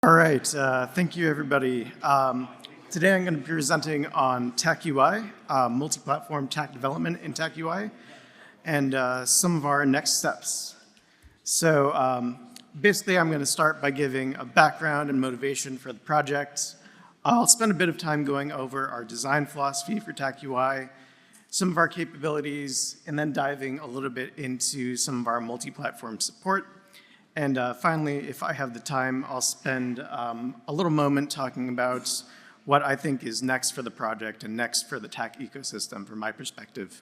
All right, thank you everybody. Today I'm going to be presenting on TAK UI, multi-platform TAK development in TAK UI, and some of our next steps. So basically I'm going to start by giving a background and motivation for the project. I'll spend a bit of time going over our design philosophy for TAK UI, some of our capabilities, and then diving a little bit into some of our multi-platform support. And finally, if I have the time, I'll spend a little moment talking about what I think is next for the project and next for the TAK ecosystem from my perspective.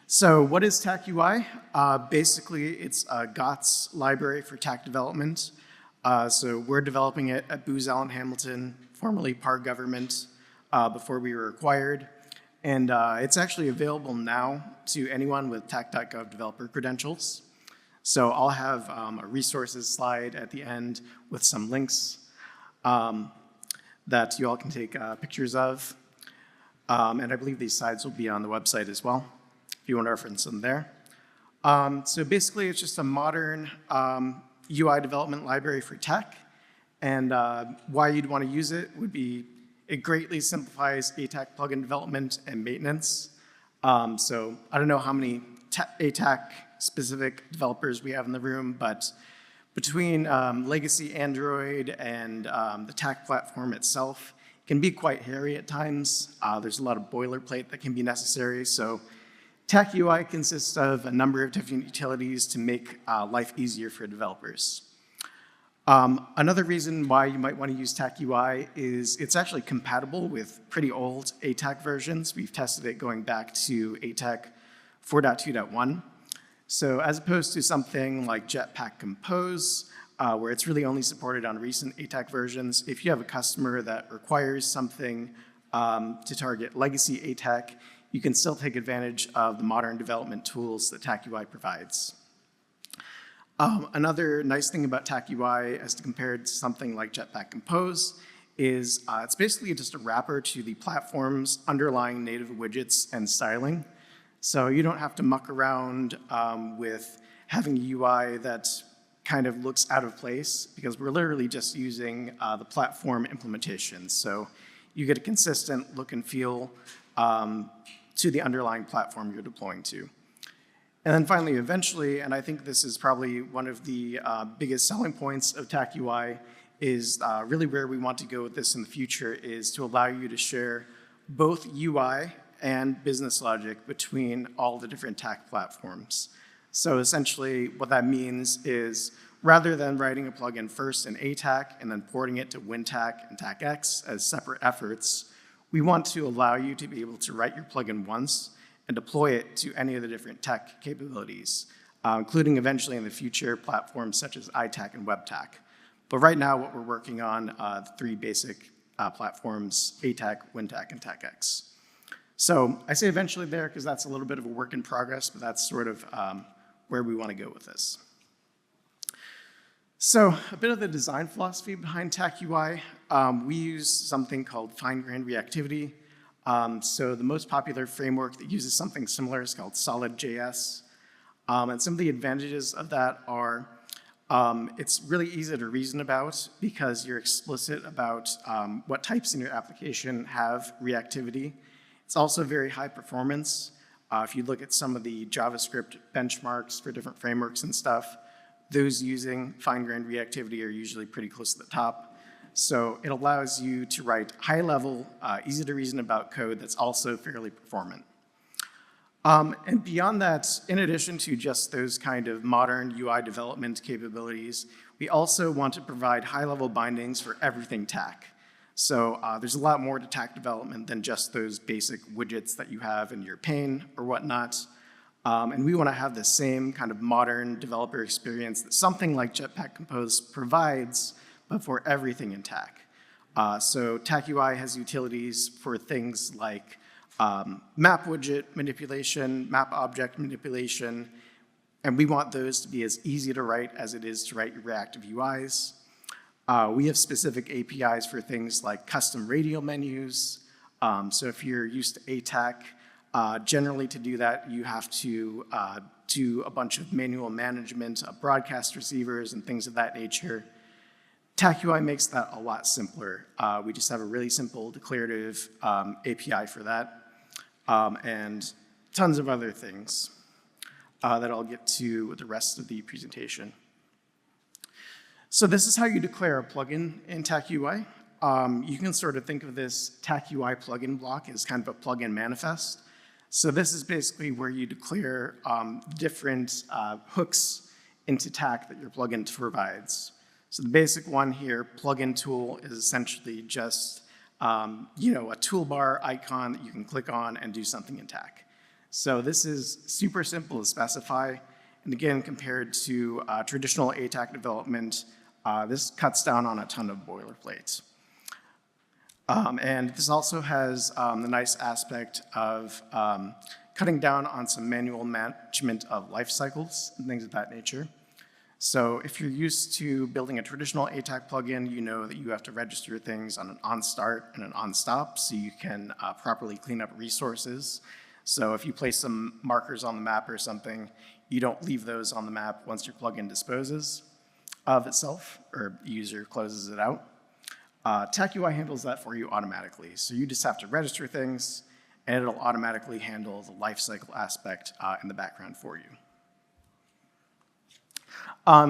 So what is TAK UI? Basically, it's a GOTS library for TAK development. So we're developing it at Booz Allen Hamilton, formerly PAR Government, before we were acquired. And it's actually available now to anyone with tak.gov developer credentials. So I'll have a resources slide at the end with some links that you all can take pictures of. And I believe these slides will be on the website as well, if you want to reference them there. So basically, it's just a modern UI development library for TAK. And why you'd want to use it would be it greatly simplifies ATAK plugin development and maintenance. So I don't know how many ATAK specific developers we have in the room, but between legacy Android and the TAK platform itself, it can be quite hairy at times. There's a lot of boilerplate that can be necessary. So TAK UI consists of a number of different utilities to make life easier for developers. Another reason why you might want to use TAK UI is it's actually compatible with pretty old ATAK versions. We've tested it going back to ATAK 4.2.1. So as opposed to something like Jetpack Compose, where it's really only supported on recent ATAK versions, if you have a customer that requires something to target legacy ATAK, you can still take advantage of the modern development tools that TAK UI provides. Another nice thing about TAK UI as compared to something like Jetpack Compose is it's basically just a wrapper to the platform's underlying native widgets and styling. So you don't have to muck around with having a UI that kind of looks out of place because we're literally just using the platform implementation. So you get a consistent look and feel to the underlying platform you're deploying to. And then finally, eventually, and I think this is probably one of the biggest selling points of TAK UI, is really where we want to go with this in the future is to allow you to share both UI and business logic between all the different TAK platforms. So essentially what that means is rather than writing a plugin first in ATAK and then porting it to WinTAK and TAKX as separate efforts, we want to allow you to be able to write your plugin once and deploy it to any of the different TAK capabilities, including eventually in the future platforms such as ATAK and WebTAK. But right now what we're working on, the three basic platforms, ATAK, WinTAK, and TAKX. So I say eventually there because that's a little bit of a work in progress, but that's sort of where we want to go with this. So a bit of the design philosophy behind TAK UI, we use something called fine-grained reactivity. So the most popular framework that uses something similar is called Solid.js. And some of the advantages of that are it's really easy to reason about because you're explicit about what types in your application have reactivity. It's also very high performance. If you look at some of the JavaScript benchmarks for different frameworks and stuff, those using fine-grained reactivity are usually pretty close to the top. So it allows you to write high-level, easy to reason about code that's also fairly performant. And beyond that, in addition to just those kind of modern UI development capabilities, we also want to provide high-level bindings for everything TAK. So there's a lot more to TAK development than just those basic widgets that you have in your pane or whatnot. And we want to have the same kind of modern developer experience that something like Jetpack Compose provides, but for everything in TAK. So TAK UI has utilities for things like map widget manipulation, map object manipulation, and we want those to be as easy to write as it is to write your reactive UIs. We have specific APIs for things like custom radial menus. So if you're used to ATAK, generally to do that, you have to do a bunch of manual management of broadcast receivers and things of that nature. TAK UI makes that a lot simpler. We just have a really simple declarative API for that, and tons of other things that I'll get to with the rest of the presentation. So this is how you declare a plugin in TAK UI. You can sort of think of this TAK UI plugin block as kind of a plugin manifest. So this is basically where you declare different hooks into TAK that your plugin provides. So the basic one here, plugin tool, is essentially just a toolbar icon that you can click on and do something in TAK. So this is super simple to specify. And again, compared to traditional ATAK development, this cuts down on a ton of boilerplates. And this also has the nice aspect of cutting down on some manual management of life cycles and things of that nature. So if you're used to building a traditional ATAK plugin, you know that you have to register things on an on-start and an on-stop so you can properly clean up resources. So if you place some markers on the map or something, you don't leave those on the map once your plugin disposes of itself or the user closes it out. TAK UI handles that for you automatically. So you just have to register things and it'll automatically handle the lifecycle aspect in the background for you.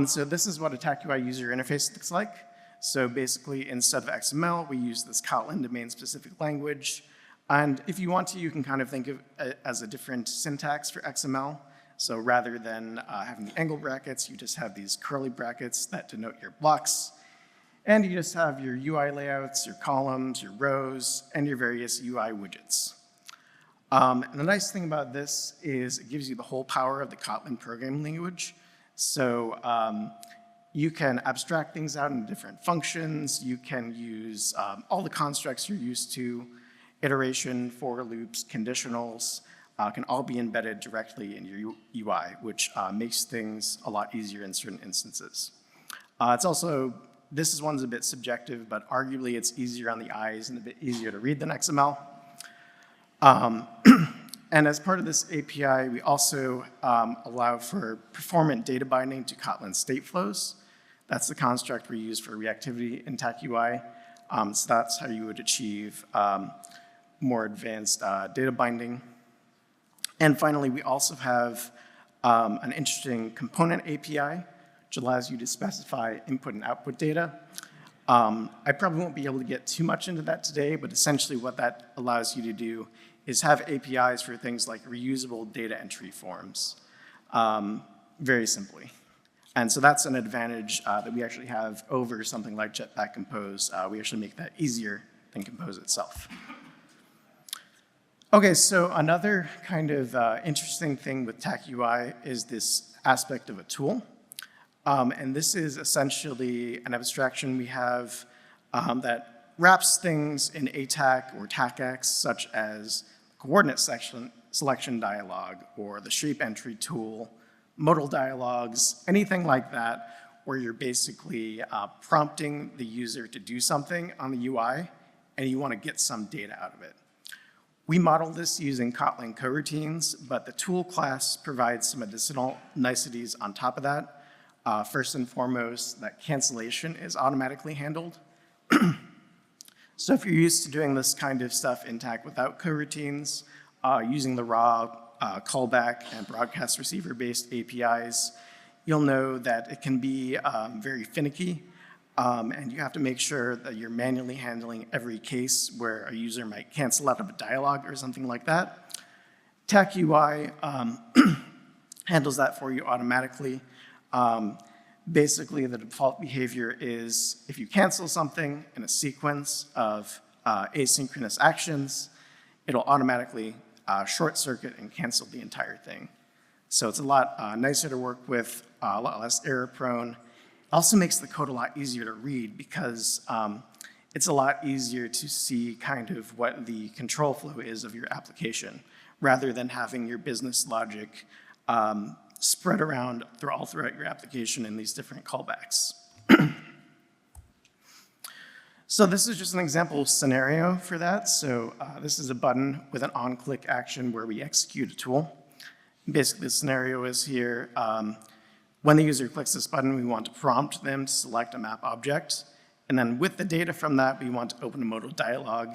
So this is what a TAK UI user interface looks like. So basically, instead of XML, we use this Kotlin domain-specific language. And if you want to, you can kind of think of it as a different syntax for XML. So rather than having the angle brackets, you just have these curly brackets that denote your blocks. And you just have your UI layouts, your columns, your rows, and your various UI widgets. And the nice thing about this is it gives you the whole power of the Kotlin programming language. So you can abstract things out into different functions. You can use all the constructs you're used to, iteration, for loops, conditionals, can all be embedded directly in your UI, which makes things a lot easier in certain instances. It's also, this one's a bit subjective, but arguably it's easier on the eyes and a bit easier to read than XML. And as part of this API, we also allow for performant data binding to Kotlin state flows. That's the construct we use for reactivity in TAK UI. So that's how you would achieve more advanced data binding. And finally, we also have an interesting component API, which allows you to specify input and output data. I probably won't be able to get too much into that today, but essentially what that allows you to do is have APIs for things like reusable data entry forms, very simply. And so that's an advantage that we actually have over something like Jetpack Compose. We actually make that easier than Compose itself. Okay, so another kind of interesting thing with TAK UI is this aspect of a tool. And this is essentially an abstraction we have that wraps things in ATAK or TAKX, such as coordinate selection dialog or the shape entry tool, modal dialogues, anything like that, where you're basically prompting the user to do something on the UI, and you want to get some data out of it. We modeled this using Kotlin coroutines, but the tool class provides some additional niceties on top of that. First and foremost, that cancellation is automatically handled. So if you're used to doing this kind of stuff in TAK without coroutines, using the raw callback and broadcast receiver-based APIs, you'll know that it can be very finicky, and you have to make sure that you're manually handling every case where a user might cancel out of a dialog or something like that. TAK UI handles that for you automatically. Basically, the default behavior is if you cancel something in a sequence of asynchronous actions, it'll automatically short circuit and cancel the entire thing. So it's a lot nicer to work with, a lot less error prone. It also makes the code a lot easier to read because it's a lot easier to see kind of what the control flow is of your application rather than having your business logic spread around all throughout your application in these different callbacks. So this is just an example scenario for that. So this is a button with an on-click action where we execute a tool. Basically, the scenario is here. When the user clicks this button, we want to prompt them to select a map object. And then with the data from that, we want to open a modal dialog.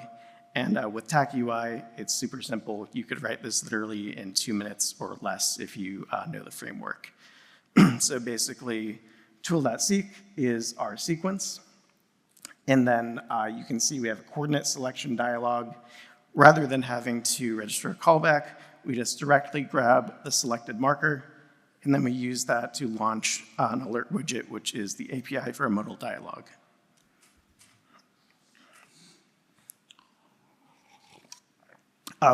And with TAK UI, it's super simple. You could write this literally in 2 minutes or less if you know the framework. So basically, tool.seek is our sequence. And then you can see we have a coordinate selection dialog. Rather than having to register a callback, we just directly grab the selected marker, and then we use that to launch an alert widget, which is the API for a modal dialog.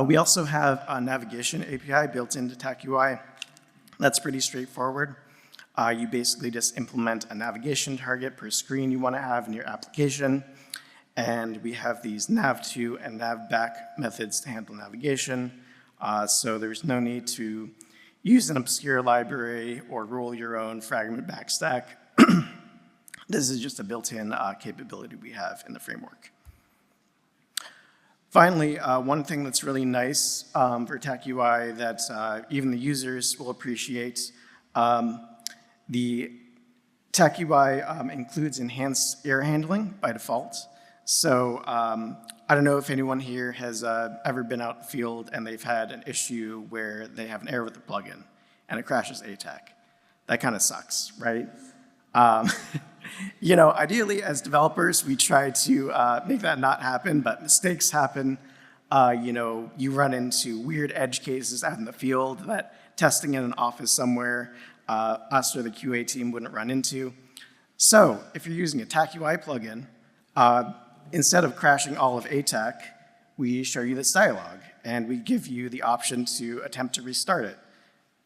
We also have a navigation API built into TAK UI. That's pretty straightforward. You basically just implement a navigation target per screen you want to have in your application. And we have these nav-to and nav-back methods to handle navigation. So there's no need to use an obscure library or roll your own fragment backstack. This is just a built-in capability we have in the framework. Finally, one thing that's really nice for TAK UI that even the users will appreciate, the TAK UI includes enhanced error handling by default. So I don't know if anyone here has ever been out in the field and they've had an issue where they have an error with the plugin and it crashes ATAK. That kind of sucks, right? You know, ideally as developers, we try to make that not happen, but mistakes happen. You know, you run into weird edge cases out in the field that testing in an office somewhere, us or the QA team wouldn't run into. So if you're using a TAK UI plugin, instead of crashing all of ATAK, we show you this dialog, and we give you the option to attempt to restart it,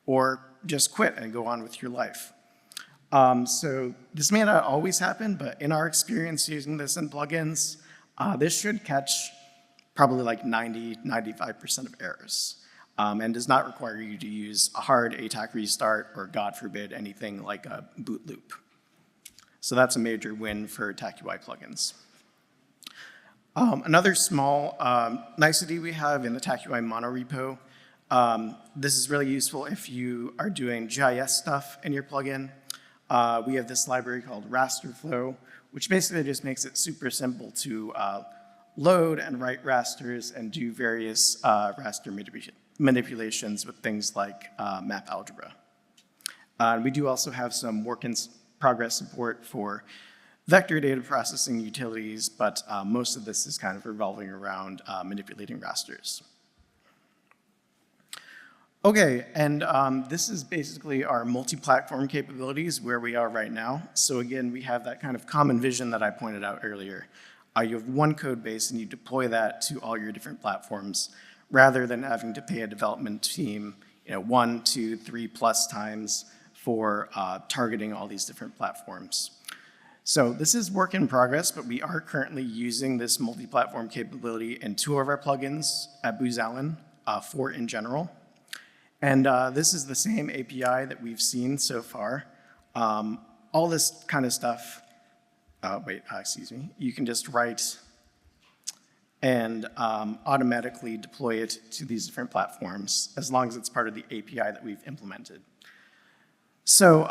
or just quit and go on with your life. So this may not always happen, but in our experience using this in plugins, this should catch probably like 90–95% of errors, and does not require you to use a hard ATAK restart or, God forbid, anything like a boot loop. So that's a major win for TAK UI plugins. Another small nicety we have in the TAK UI monorepo, this is really useful if you are doing GIS stuff in your plugin. We have this library called rasterflow, which basically just makes it super simple to load and write rasters and do various raster manipulations with things like map algebra. We do also have some work in progress support for vector data processing utilities, but most of this is kind of revolving around manipulating rasters. Okay, and this is basically our multi-platform capabilities where we are right now. So again, we have that kind of common vision that I pointed out earlier. You have one code base and you deploy that to all your different platforms rather than having to pay a development team 1, 2, 3+ times for targeting all these different platforms. So this is work in progress, but we are currently using this multi-platform capability in 2 of our plugins at Booz Allen, 4 in general. And this is the same API that we've seen so far. All this kind of stuff, excuse me, you can just write and automatically deploy it to these different platforms as long as it's part of the API that we've implemented. So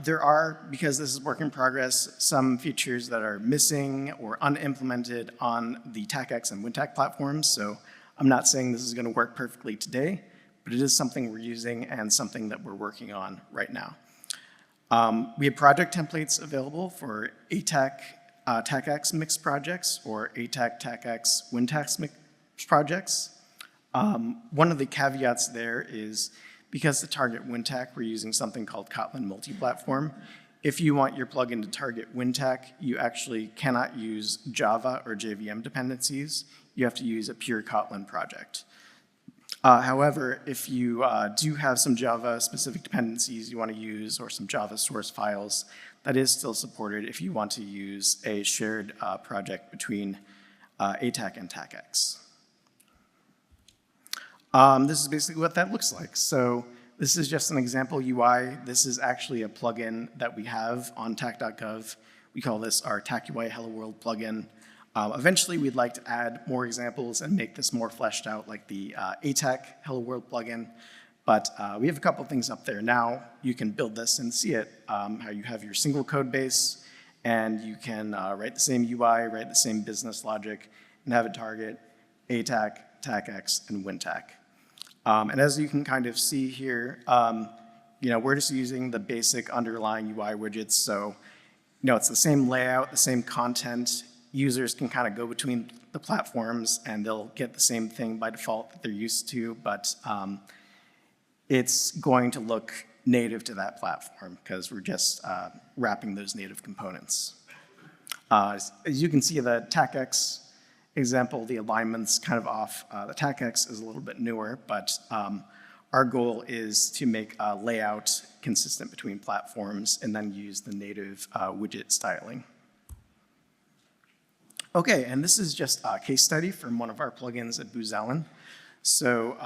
there are, because this is work in progress, some features that are missing or unimplemented on the TAKX and WinTAK platforms. So I'm not saying this is going to work perfectly today, but it is something we're using and something that we're working on right now. We have project templates available for ATAK TAKX mixed projects or ATAK TAKX WinTAK mixed projects. One of the caveats there is because to target WinTAK, we're using something called Kotlin multi-platform. If you want your plugin to target WinTAK, you actually cannot use Java or JVM dependencies. You have to use a pure Kotlin project. However, if you do have some Java-specific dependencies you want to use or some Java source files, that is still supported if you want to use a shared project between ATAK and TAKX. This is basically what that looks like. So this is just an example UI. This is actually a plugin that we have on tak.gov. We call this our TAK UI Hello World plugin. Eventually, we'd like to add more examples and make this more fleshed out like the ATAK Hello World plugin. But we have a couple things up there now. You can build this and see it, how you have your single code base, and you can write the same UI, write the same business logic, and have it target ATAK, TAKX, and WinTAK. And as you can kind of see here, we're just using the basic underlying UI widgets. So, it's the same layout, the same content. Users can kind of go between the platforms and they'll get the same thing by default that they're used to, but it's going to look native to that platform because we're just wrapping those native components. As you can see, the TAKX example, the alignment's kind of off. The TAKX is a little bit newer, but our goal is to make a layout consistent between platforms and then use the native widget styling. Okay, and this is just a case study from one of our plugins at Booz Allen. So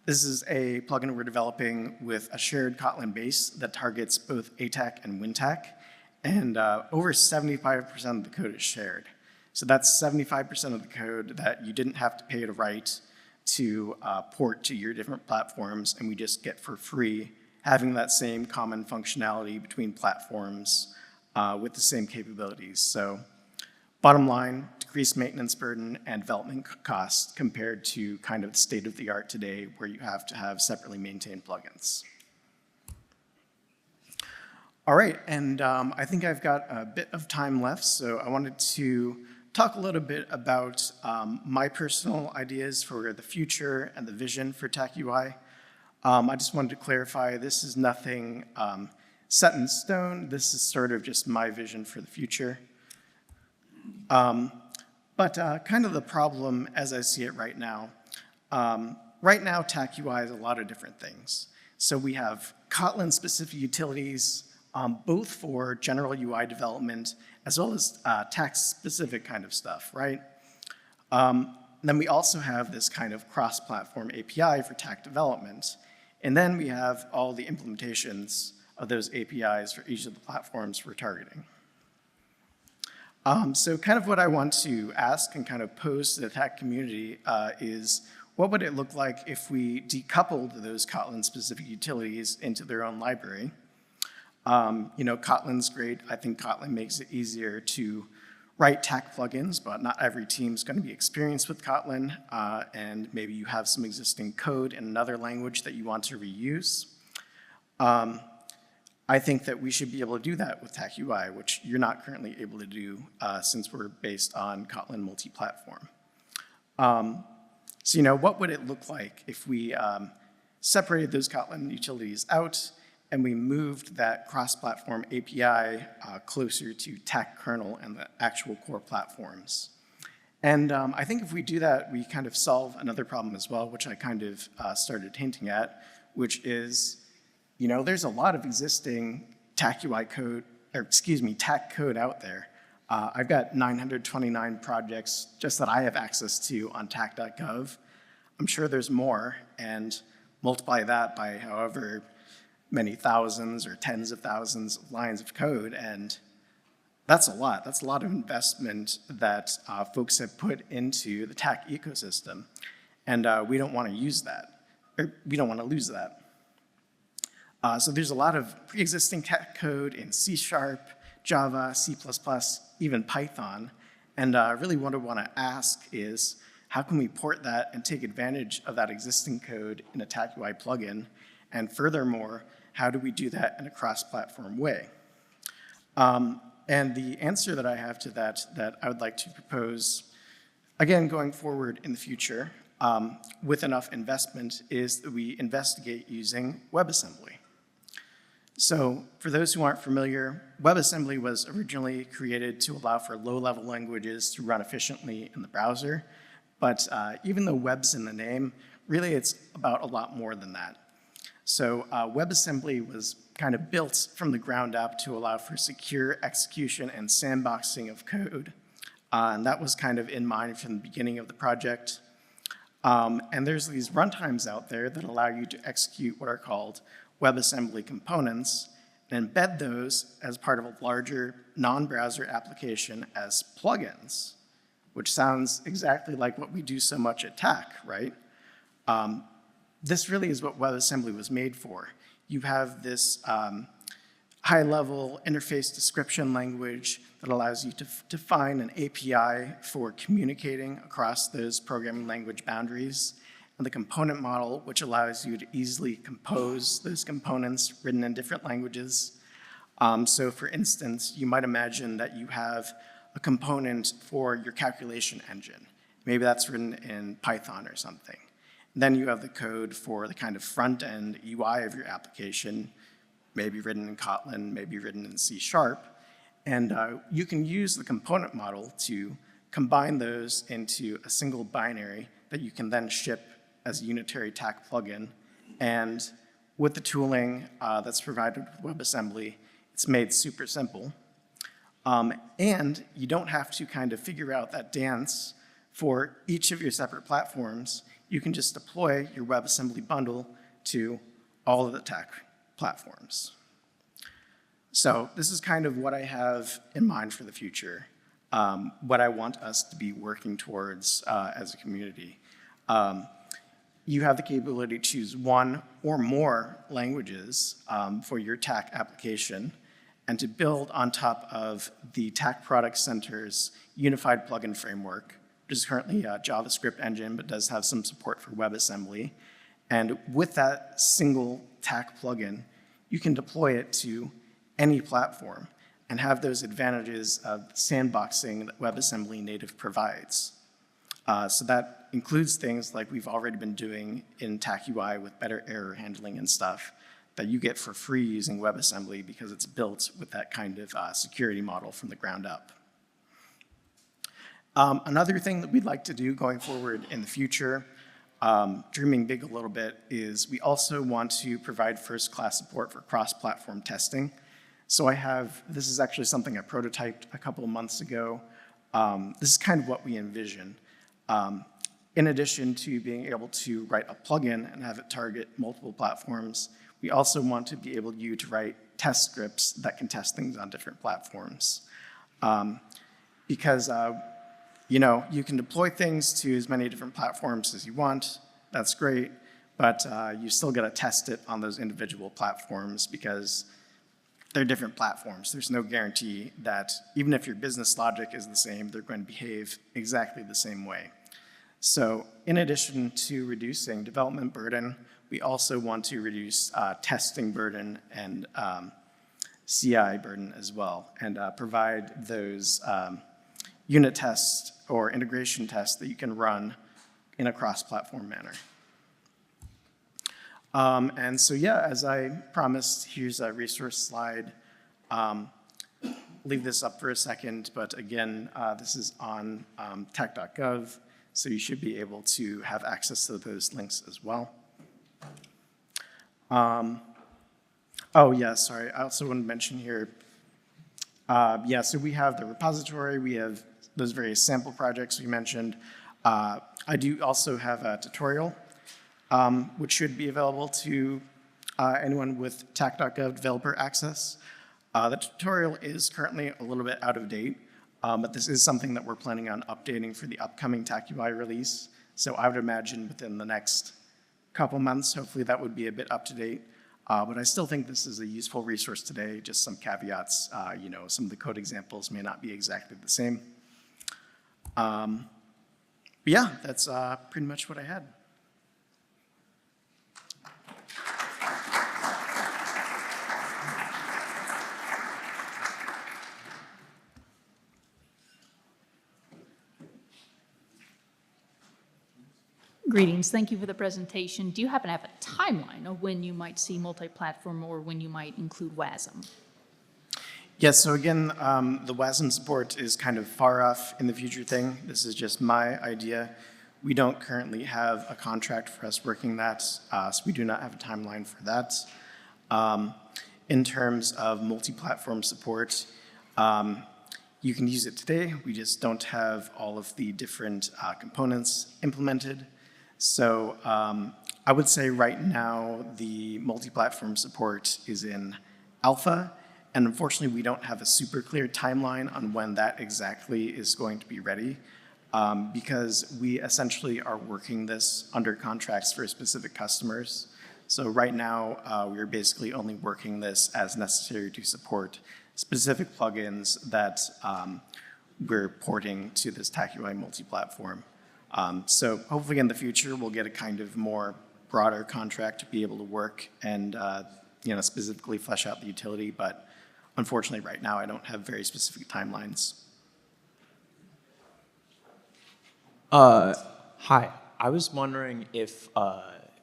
this is a plugin we're developing with a shared Kotlin base that targets both ATAK and WinTAK, and over 75% of the code is shared. So that's 75% of the code that you didn't have to pay to write to port to your different platforms, and we just get for free, having that same common functionality between platforms with the same capabilities. So bottom line, decreased maintenance burden and development costs compared to kind of the state of the art today where you have to have separately maintained plugins. All right, and I think I've got a bit of time left, so I wanted to talk a little bit about my personal ideas for the future and the vision for TAK UI. I just wanted to clarify, this is nothing set in stone. This is sort of just my vision for the future. But kind of the problem as I see it right now TAK UI is a lot of different things. So we have Kotlin-specific utilities, both for general UI development as well as TAK-specific kind of stuff, right? Then we also have this kind of cross-platform API for TAK development. And then we have all the implementations of those APIs for each of the platforms we're targeting. So kind of what I want to ask and kind of pose to the TAK community is, what would it look like if we decoupled those Kotlin-specific utilities into their own library? Kotlin's great. I think Kotlin makes it easier to write TAK plugins, but not every team's going to be experienced with Kotlin, and maybe you have some existing code in another language that you want to reuse. I think that we should be able to do that with TAK UI, which you're not currently able to do since we're based on Kotlin multi-platform. So, what would it look like if we separated those Kotlin utilities out and we moved that cross-platform API closer to TAK kernel and the actual core platforms? And I think if we do that, we kind of solve another problem as well, which I kind of started hinting at, which is, there's a lot of existing TAK UI code, TAK code out there. I've got 929 projects just that I have access to on tak.gov. I'm sure there's more, and multiply that by however many thousands or tens of thousands of lines of code, and that's a lot. That's a lot of investment that folks have put into the TAK ecosystem, and we don't want to use that, or we don't want to lose that. So there's a lot of pre-existing TAK code in C#, Java, C++, even Python, and really what I want to ask is, how can we port that and take advantage of that existing code in a TAK UI plugin? And furthermore, how do we do that in a cross-platform way? And the answer that I have to that I would like to propose, again, going forward in the future, with enough investment, is that we investigate using WebAssembly. So for those who aren't familiar, WebAssembly was originally created to allow for low-level languages to run efficiently in the browser. But even though web's in the name, really it's about a lot more than that. So WebAssembly was kind of built from the ground up to allow for secure execution and sandboxing of code. And that was kind of in mind from the beginning of the project. And there's these runtimes out there that allow you to execute what are called WebAssembly components and embed those as part of a larger non-browser application as plugins, which sounds exactly like what we do so much at TAK, right? This really is what WebAssembly was made for. You have this high-level interface description language that allows you to define an API for communicating across those programming language boundaries, and the component model, which allows you to easily compose those components written in different languages. So for instance, you might imagine that you have a component for your calculation engine. Maybe that's written in Python or something. Then you have the code for the kind of front-end UI of your application, maybe written in Kotlin, maybe written in C#. And you can use the component model to combine those into a single binary that you can then ship as a unitary TAK plugin. And with the tooling that's provided with WebAssembly, it's made super simple. And you don't have to kind of figure out that dance for each of your separate platforms. You can just deploy your WebAssembly bundle to all of the TAK platforms. So this is kind of what I have in mind for the future, what I want us to be working towards as a community. You have the capability to choose one or more languages for your TAK application and to build on top of the TAK Product Center's unified plugin framework, which is currently a JavaScript engine, but does have some support for WebAssembly. And with that single TAK plugin, you can deploy it to any platform and have those advantages of sandboxing that WebAssembly native provides. So that includes things like we've already been doing in TAK UI with better error handling and stuff that you get for free using WebAssembly because it's built with that kind of security model from the ground up. Another thing that we'd like to do going forward in the future, dreaming big a little bit, is we also want to provide first-class support for cross-platform testing. So this is actually something I prototyped a couple of months ago. This is kind of what we envision. In addition to being able to write a plugin and have it target multiple platforms, we also want to be able to write test scripts that can test things on different platforms. Because you can deploy things to as many different platforms as you want. That's great, but you still got to test it on those individual platforms because they're different platforms. There's no guarantee that even if your business logic is the same, they're going to behave exactly the same way. So in addition to reducing development burden, we also want to reduce testing burden and CI burden as well, and provide those unit tests or integration tests that you can run in a cross-platform manner. And so yeah, as I promised, here's a resource slide. Leave this up for a second, but again, this is on tak.gov, so you should be able to have access to those links as well. Oh yeah, sorry, I also want to mention here, yeah, so we have the repository, we have those various sample projects we mentioned. I do also have a tutorial, which should be available to anyone with tak.gov developer access. The tutorial is currently a little bit out of date, but this is something that we're planning on updating for the upcoming TAK UI release. So I would imagine within the next couple months, hopefully that would be a bit up to date. But I still think this is a useful resource today, just some caveats. Some of the code examples may not be exactly the same. But yeah, that's pretty much what I had. Greetings. Thank you for the presentation. Do you happen to have a timeline of when you might see multi-platform or when you might include WASM? Yes, so again, the WASM support is kind of far off in the future thing. This is just my idea. We don't currently have a contract for us working that, so we do not have a timeline for that. In terms of multi-platform support, you can use it today. We just don't have all of the different components implemented. So I would say right now the multi-platform support is in alpha, and unfortunately we don't have a super clear timeline on when that exactly is going to be ready, because we essentially are working this under contracts for specific customers. So right now, we're basically only working this as necessary to support specific plugins that we're porting to this TAK UI multi-platform. So hopefully in the future, we'll get a kind of more broader contract to be able to work and specifically flesh out the utility. But unfortunately, right now, I don't have very specific timelines. Hi. I was wondering if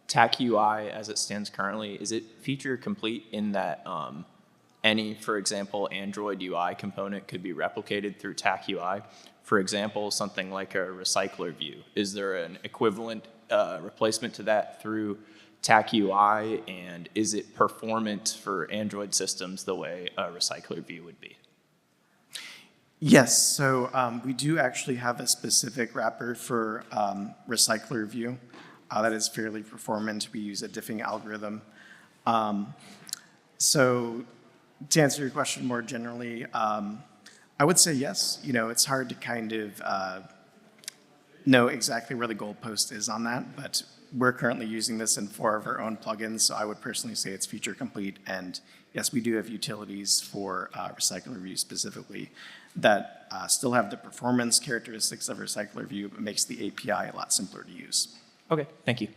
TAK UI, as it stands currently, is it feature complete in that any, for example, Android UI component could be replicated through TAK UI? For example, something like a recycler view. Is there an equivalent replacement to that through TAK UI, and is it performant for Android systems the way a recycler view would be? Yes, so we do actually have a specific wrapper for recycler view that is fairly performant. We use a diffing algorithm. So to answer your question more generally, I would say yes. It's hard to kind of know exactly where the goalpost is on that, but we're currently using this in 4 of our own plugins, so I would personally say it's feature complete. And yes, we do have utilities for recycler view specifically that still have the performance characteristics of recycler view, but makes the API a lot simpler to use. Okay, thank you.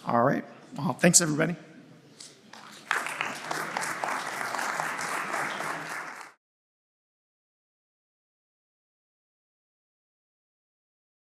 All right. Well, thanks, everybody.